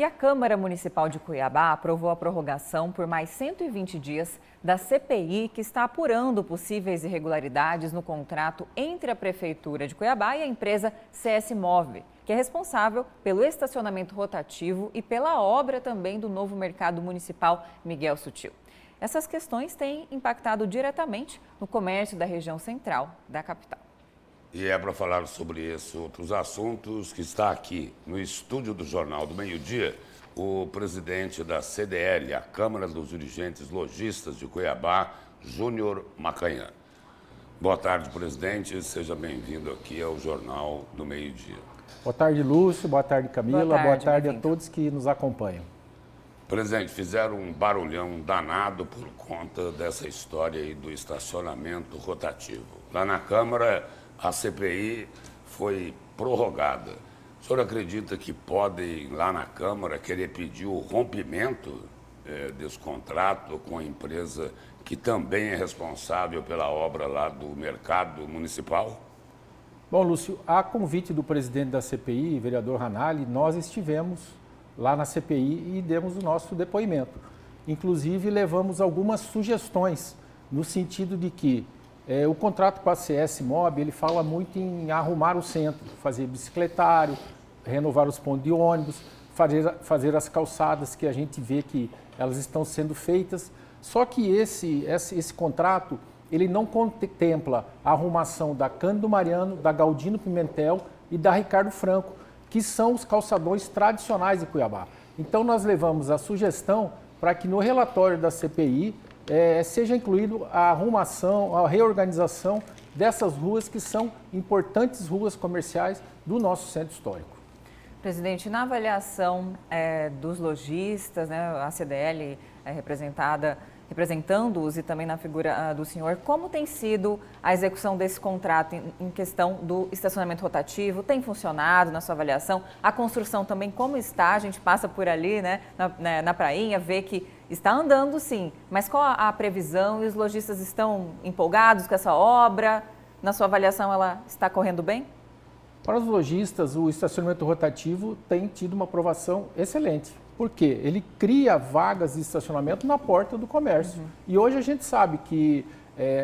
E a Câmara Municipal de Cuiabá aprovou a prorrogação por mais 120 dias da CPI, que está apurando possíveis irregularidades no contrato entre a Prefeitura de Cuiabá e a empresa CS Move, que é responsável pelo estacionamento rotativo e pela obra também do novo mercado municipal Miguel Sutil. Essas questões têm impactado diretamente no comércio da região central da capital. E é para falar sobre esses outros assuntos que está aqui no estúdio do Jornal do Meio-Dia o presidente da CDL, a Câmara dos Dirigentes Lojistas de Cuiabá, Júnior Macanhã. Boa tarde, presidente. Seja bem-vindo aqui ao Jornal do Meio-Dia. Boa tarde, Lúcio. Boa tarde, Camila. Boa tarde a todos que nos acompanham. Presidente, fizeram um barulhão danado por conta dessa história aí do estacionamento rotativo. Lá na Câmara, a CPI foi prorrogada. O senhor acredita que podem, lá na Câmara, querer pedir o rompimento desse contrato com a empresa que também é responsável pela obra lá do mercado municipal? Bom, Lúcio, a convite do presidente da CPI, vereador Ranalli, nós estivemos lá na CPI e demos o nosso depoimento. Inclusive, levamos algumas sugestões no sentido de que o contrato com a CS Mob, ele fala muito em arrumar o centro, fazer bicicletário, renovar os pontos de ônibus, fazer as calçadas que a gente vê que elas estão sendo feitas. Só que esse contrato, ele não contempla a arrumação da Cândido Mariano, da Galdino Pimentel e da Ricardo Franco, que são os calçadões tradicionais de Cuiabá. Então, nós levamos a sugestão para que no relatório da CPI seja incluído a arrumação, a reorganização dessas ruas que são importantes ruas comerciais do nosso centro histórico. Presidente, na avaliação dos lojistas, né, a CDL representando-os e também na figura do senhor, como tem sido a execução desse contrato em questão do estacionamento rotativo? Tem funcionado na sua avaliação? A construção também, como está? A gente passa por ali, né, na prainha, vê que está andando sim, mas qual a previsão? E os lojistas estão empolgados com essa obra? Na sua avaliação, ela está correndo bem? Para os lojistas, o estacionamento rotativo tem tido uma aprovação excelente. Por quê? Ele cria vagas de estacionamento na porta do comércio. E hoje a gente sabe que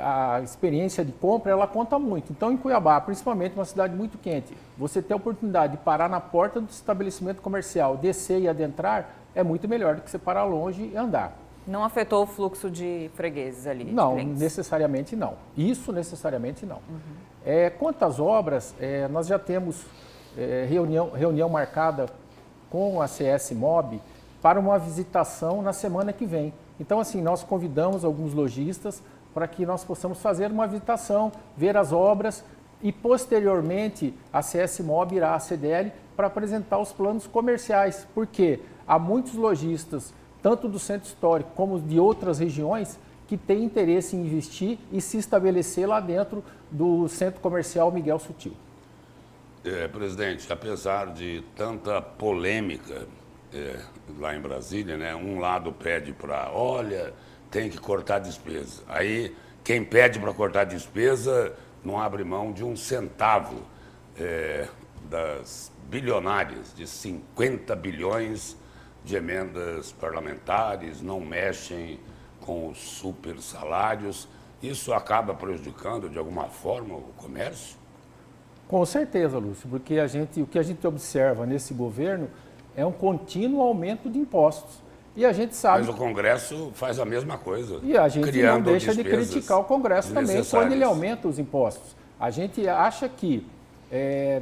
a experiência de compra, ela conta muito. Então, em Cuiabá, principalmente uma cidade muito quente, você ter a oportunidade de parar na porta do estabelecimento comercial, descer e adentrar, é muito melhor do que você parar longe e andar. Não afetou o fluxo de fregueses ali? Não, necessariamente não. Isso necessariamente não. Quanto às obras, nós já temos reunião marcada com a CS Mob para uma visitação na semana que vem. Então, assim, nós convidamos alguns lojistas para que nós possamos fazer uma visitação, ver as obras e, posteriormente, a CS Mob irá à CDL para apresentar os planos comerciais, porque há muitos lojistas, tanto do centro histórico como de outras regiões, que têm interesse em investir e se estabelecer lá dentro do centro comercial Miguel Sutil. Presidente, apesar de tanta polêmica lá em Brasília, né, um lado pede para, olha, tem que cortar despesa. Aí, quem pede para cortar despesa não abre mão de um centavo das bilionárias, de 50 bilhões de emendas parlamentares, não mexem com os super salários. Isso acaba prejudicando, de alguma forma, o comércio? Com certeza, Lúcio, porque o que a gente observa nesse governo é um contínuo aumento de impostos. E a gente sabe... Mas o Congresso faz a mesma coisa. E a gente não deixa de criticar o Congresso também quando ele aumenta os impostos. A gente acha que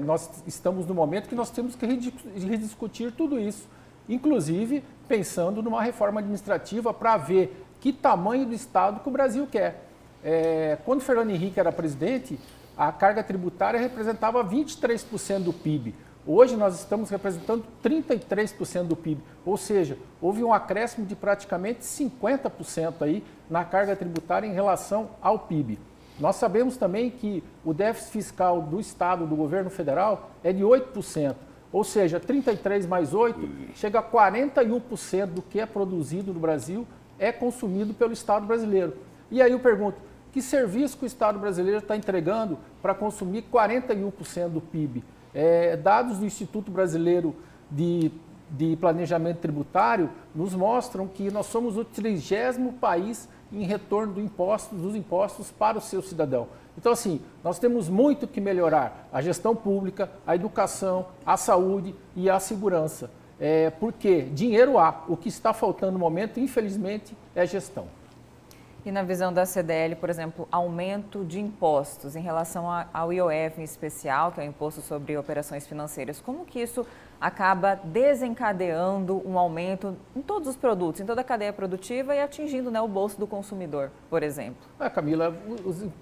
nós estamos no momento que nós temos que rediscutir tudo isso. Inclusive, pensando numa reforma administrativa para ver que tamanho do Estado que o Brasil quer. Quando Fernando Henrique era presidente, a carga tributária representava 23% do PIB. Hoje nós estamos representando 33% do PIB, ou seja, houve um acréscimo de praticamente 50% aí na carga tributária em relação ao PIB. Nós sabemos também que o déficit fiscal do Estado, do governo federal, é de 8%, ou seja, 33 mais 8 chega a 41% do que é produzido no Brasil é consumido pelo Estado brasileiro. E aí eu pergunto, que serviço que o Estado brasileiro está entregando para consumir 41% do PIB? Dados do Instituto Brasileiro de de planejamento tributário nos mostram que nós somos o 30º país em retorno dos impostos para o seu cidadão. Então, assim, nós temos muito que melhorar a gestão pública, a educação, a saúde e a segurança. Porque dinheiro há, o que está faltando no momento, infelizmente, é gestão. E na visão da CDL, por exemplo, aumento de impostos em relação ao IOF em especial, que é o Imposto sobre Operações Financeiras, como que isso acaba desencadeando um aumento em todos os produtos, em toda a cadeia produtiva e atingindo, né, o bolso do consumidor, por exemplo? Camila,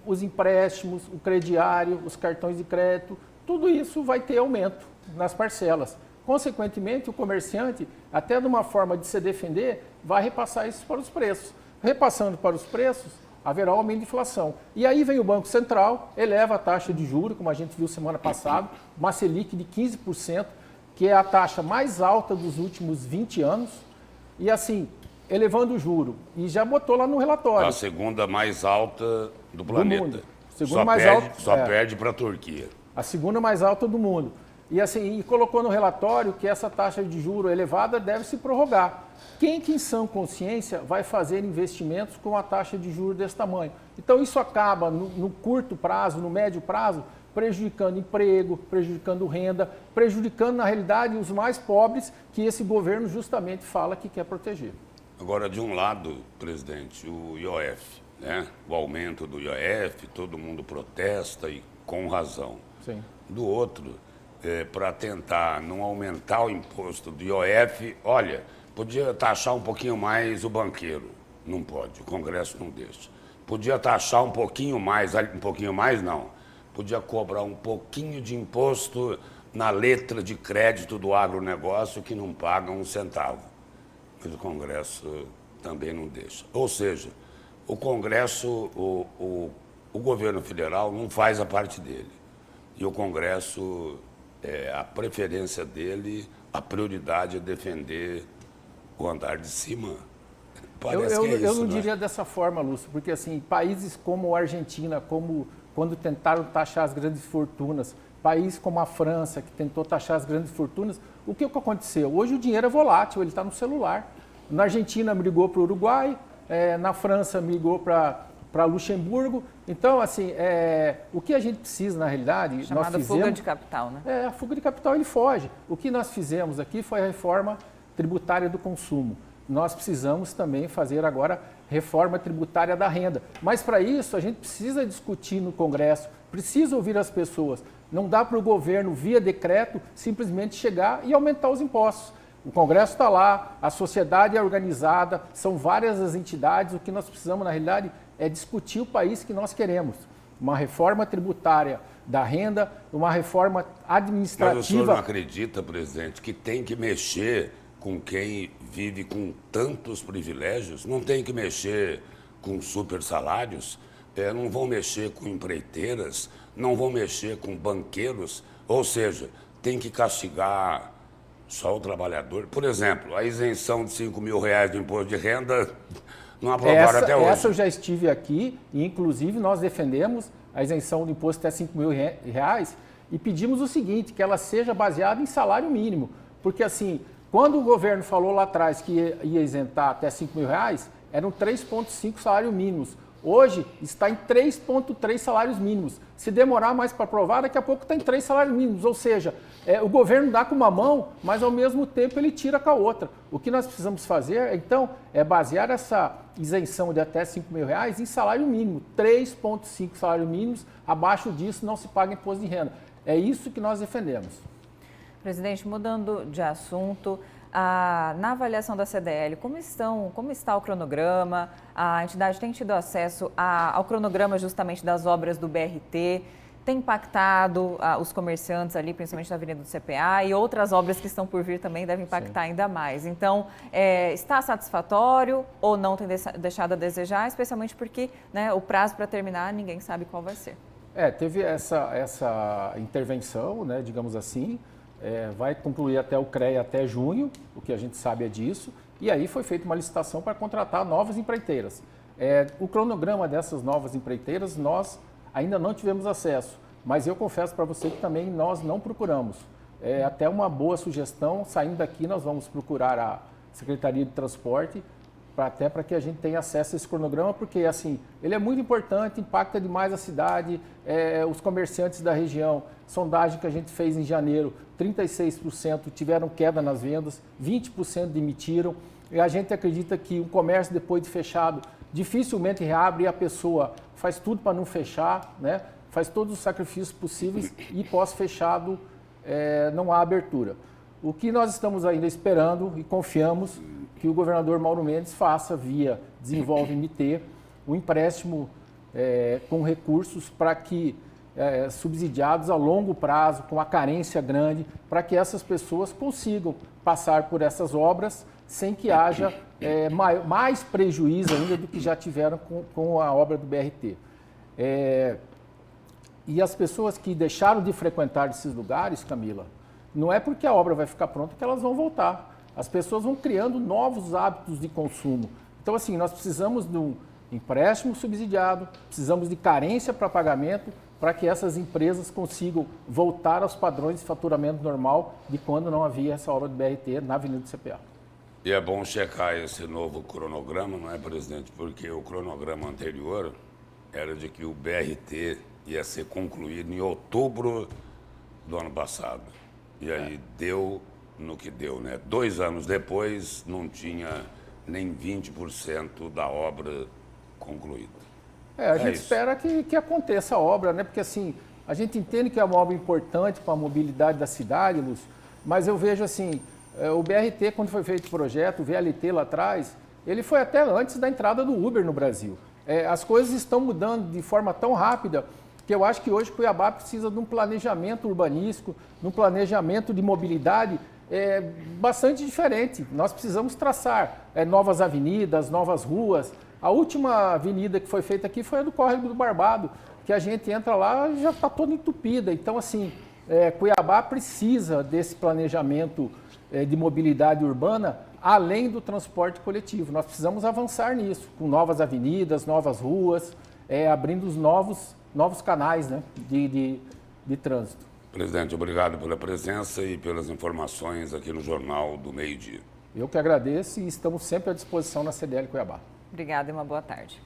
os empréstimos, o crediário, os cartões de crédito, tudo isso vai ter aumento nas parcelas. Consequentemente, o comerciante, até de uma forma de se defender, vai repassar isso para os preços. Repassando para os preços, haverá aumento de inflação. E aí vem o Banco Central, eleva a taxa de juros, como a gente viu semana passada, uma Selic de 15%, que é a taxa mais alta dos últimos 20 anos, e assim, elevando o juro. E já botou lá no relatório. A segunda mais alta do planeta. Do mundo. Só perde para a Turquia. A segunda mais alta do mundo. E assim, colocou no relatório que essa taxa de juro elevada deve se prorrogar. Quem que em sã consciência vai fazer investimentos com a taxa de juros desse tamanho? Então isso acaba no curto prazo, no médio prazo, prejudicando emprego, prejudicando renda, prejudicando na realidade os mais pobres que esse governo justamente fala que quer proteger. Agora, de um lado, presidente, o IOF, né? O aumento do IOF, todo mundo protesta e com razão. Sim. Do outro, para tentar não aumentar o imposto do IOF, olha, podia taxar um pouquinho mais o banqueiro. Não pode, o Congresso não deixa. Podia taxar um pouquinho mais não. Podia cobrar um pouquinho de imposto na letra de crédito do agronegócio que não paga um centavo. Mas o Congresso também não deixa. Ou seja, o Congresso, o governo federal não faz a parte dele. E o Congresso, a preferência dele, a prioridade é defender o andar de cima. Parece que é isso, eu não diria dessa forma, Lúcio, porque assim, países como a Argentina, quando tentaram taxar as grandes fortunas, países como a França, que tentou taxar as grandes fortunas, o que aconteceu? Hoje o dinheiro é volátil, ele está no celular. Na Argentina migrou para o Uruguai, na França migrou para Luxemburgo. Então, assim, o que a gente precisa, na realidade... Chamada fuga de capital, né? A fuga de capital, ele foge. O que nós fizemos aqui foi a reforma tributária do consumo. Nós precisamos também fazer agora reforma tributária da renda. Mas, para isso, a gente precisa discutir no Congresso, precisa ouvir as pessoas. Não dá para o governo, via decreto, simplesmente chegar e aumentar os impostos. O Congresso está lá, a sociedade é organizada, são várias as entidades. O que nós precisamos, na realidade, é discutir o país que nós queremos. Uma reforma tributária da renda, uma reforma administrativa... Mas o senhor não acredita, presidente, que tem que mexer com quem vive com tantos privilégios? Não tem que mexer com super salários? Não vão mexer com empreiteiras? Não vão mexer com banqueiros? Ou seja, tem que castigar só o trabalhador. Por exemplo, a isenção de R$5.000 do imposto de renda não aprovaram até hoje. Essa eu já estive aqui e, inclusive, nós defendemos a isenção do imposto até R$5.000 e pedimos o seguinte, que ela seja baseada em salário mínimo. Porque, assim, quando o governo falou lá atrás que ia isentar até R$5.000, eram 3,5 salários mínimos. Hoje está em 3,3 salários mínimos. Se demorar mais para aprovar, daqui a pouco está em 3 salários mínimos. Ou seja, o governo dá com uma mão, mas ao mesmo tempo ele tira com a outra. O que nós precisamos fazer, então, é basear essa isenção de até R$5.000 em salário mínimo. 3,5 salários mínimos, abaixo disso não se paga imposto de renda. É isso que nós defendemos. Presidente, mudando de assunto, na avaliação da CDL, como está o cronograma? A entidade tem tido acesso ao cronograma justamente das obras do BRT? Tem impactado os comerciantes ali, principalmente na Avenida do CPA, e outras obras que estão por vir também devem impactar ainda mais. Então, está satisfatório ou não tem deixado a desejar, especialmente porque, né, o prazo para terminar ninguém sabe qual vai ser. Teve essa intervenção, né, digamos assim. Vai concluir até o CREA até junho, o que a gente sabe é disso, e aí foi feita uma licitação para contratar novas empreiteiras. O cronograma dessas novas empreiteiras nós ainda não tivemos acesso, mas eu confesso para você que também nós não procuramos. até uma boa sugestão. Saindo daqui, nós vamos procurar a Secretaria de Transporte, até para que a gente tenha acesso a esse cronograma, porque assim, ele é muito importante, impacta demais a cidade, os comerciantes da região. Sondagem que a gente fez em janeiro, 36% tiveram queda nas vendas, 20% demitiram. E a gente acredita que o comércio, depois de fechado, dificilmente reabre e a pessoa faz tudo para não fechar, né? Faz todos os sacrifícios possíveis e pós-fechado não há abertura. O que nós estamos ainda esperando e confiamos que o governador Mauro Mendes faça via Desenvolve MT um empréstimo com recursos para que subsidiados a longo prazo, com a carência grande, para que essas pessoas consigam passar por essas obras sem que haja mais prejuízo ainda do que já tiveram com a obra do BRT. E as pessoas que deixaram de frequentar esses lugares, Camila, não é porque a obra vai ficar pronta que elas vão voltar. As pessoas vão criando novos hábitos de consumo. Então, assim, nós precisamos de um empréstimo subsidiado, precisamos de carência para pagamento para que essas empresas consigam voltar aos padrões de faturamento normal de quando não havia essa obra do BRT na Avenida do CPA. E é bom checar esse novo cronograma, não é, presidente? Porque o cronograma anterior era de que o BRT ia ser concluído em outubro do ano passado. E aí deu no que deu, né? 2 anos depois não tinha nem 20% da obra concluída. A gente espera que aconteça a obra, né? Porque assim, a gente entende que é uma obra importante para a mobilidade da cidade, Lúcio, mas eu vejo assim, o BRT, quando foi feito o projeto, o VLT lá atrás, ele foi até antes da entrada do Uber no Brasil. As coisas estão mudando de forma tão rápida que eu acho que hoje Cuiabá precisa de um planejamento urbanístico, de um planejamento de mobilidade bastante diferente. Nós precisamos traçar novas avenidas, novas ruas. A última avenida que foi feita aqui foi a do Córrego do Barbado, que a gente entra lá e já está toda entupida. Então, assim, Cuiabá precisa desse planejamento de mobilidade urbana, além do transporte coletivo. Nós precisamos avançar nisso, com novas avenidas, novas ruas, abrindo os novos canais, né, de trânsito. Presidente, obrigado pela presença e pelas informações aqui no Jornal do Meio-Dia. Eu que agradeço e estamos sempre à disposição na CDL Cuiabá. Obrigada e uma boa tarde.